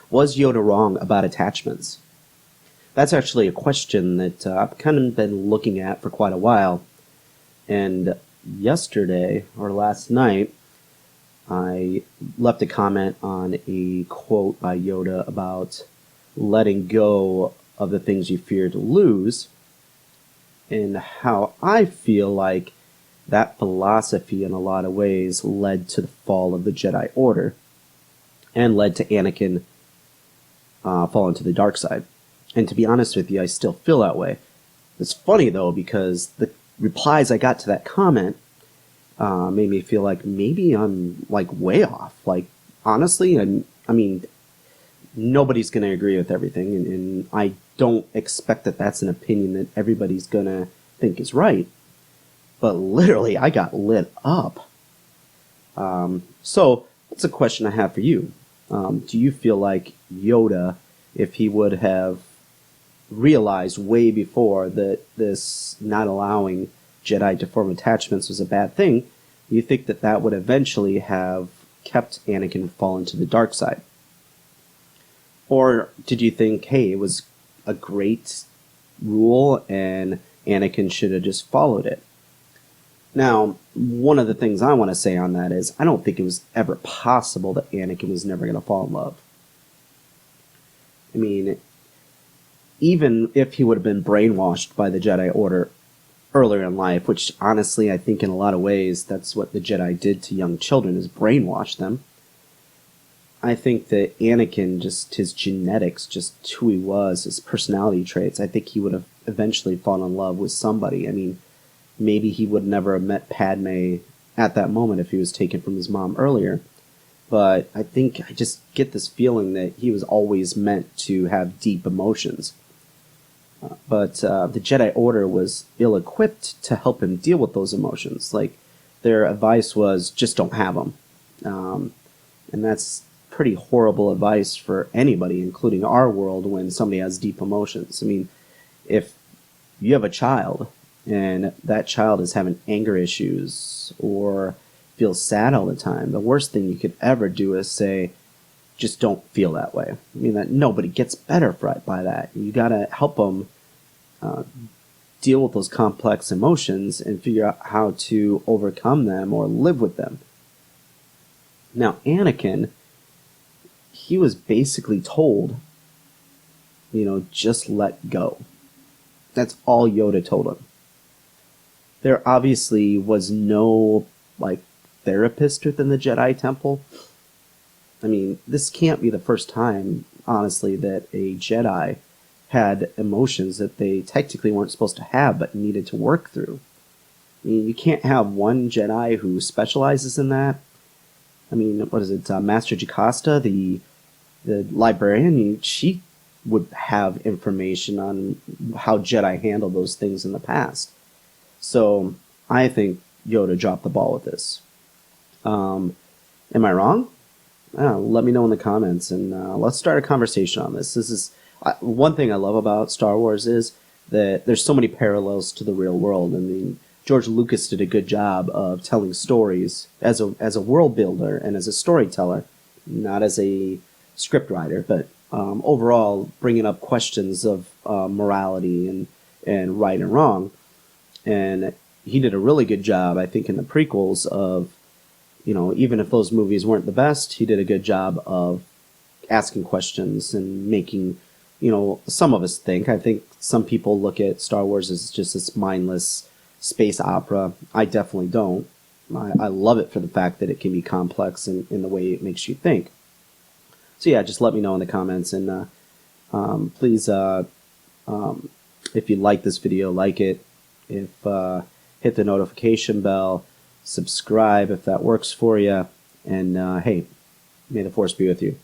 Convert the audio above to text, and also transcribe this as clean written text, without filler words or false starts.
Was Yoda wrong about attachments? That's actually a question that I've kind of been looking at for quite a while. And yesterday, or last night, I left a comment on a quote by Yoda about letting go of the things you fear to lose, and how I feel like that philosophy in a lot of ways led to the fall of the Jedi Order and led to Anakin falling to the dark side. And to be honest with you, I still feel that way. It's funny though, because the replies I got to that comment made me feel like maybe I'm like way off. Like honestly, I mean, nobody's going to agree with everything, and I don't expect that that's an opinion that everybody's going to think is right. But literally, I got lit up. So that's a question I have for you. Do you feel like Yoda, if he would have realized way before that this not allowing Jedi to form attachments was a bad thing, you think that that would eventually have kept Anakin falling to the dark side? Or did you think, hey, it was a great rule and Anakin should have just followed it? Now, one of the things I want to say on that is I don't think it was ever possible that Anakin was never going to fall in love. I mean, even if he would have been brainwashed by the Jedi Order earlier in life, which honestly I think in a lot of ways that's what the Jedi did to young children, is brainwash them. I think that Anakin, just his genetics, just who he was, his personality traits, I think he would have eventually fallen in love with somebody. I mean, maybe he would never have met Padme at that moment if he was taken from his mom earlier. But I think I just get this feeling that he was always meant to have deep emotions. But the Jedi Order was ill-equipped to help him deal with those emotions. Like, their advice was, just don't have them. And that's pretty horrible advice for anybody, including our world, when somebody has deep emotions. I mean, if you have a child and that child is having anger issues or feels sad all the time, the worst thing you could ever do is say, just don't feel that way. I mean, that nobody gets better by that. You gotta help them deal with those complex emotions and figure out how to overcome them or live with them. Now, Anakin, he was basically told, just let go. That's all Yoda told him. There obviously was no, therapist within the Jedi Temple. I mean, this can't be the first time, honestly, that a Jedi had emotions that they technically weren't supposed to have but needed to work through. I mean, you can't have one Jedi who specializes in that. I mean, what is it, Master Jocasta, the librarian, she would have information on how Jedi handled those things in the past. So I think Yoda dropped the ball with this. Am I wrong? Let me know in the comments, and let's start a conversation on this. This is one thing I love about Star Wars is that there's so many parallels to the real world. I mean, George Lucas did a good job of telling stories as a world builder and as a storyteller, not as a script writer, but overall bringing up questions of morality and right and wrong. And he did a really good job, I think, in the prequels of, even if those movies weren't the best, he did a good job of asking questions and making, some of us think. I think some people look at Star Wars as just this mindless space opera. I definitely don't. I love it for the fact that it can be complex in the way it makes you think. So yeah, just let me know in the comments, and please, if you like this video, like it. If hit the notification bell, subscribe if that works for you, and hey, may the Force be with you.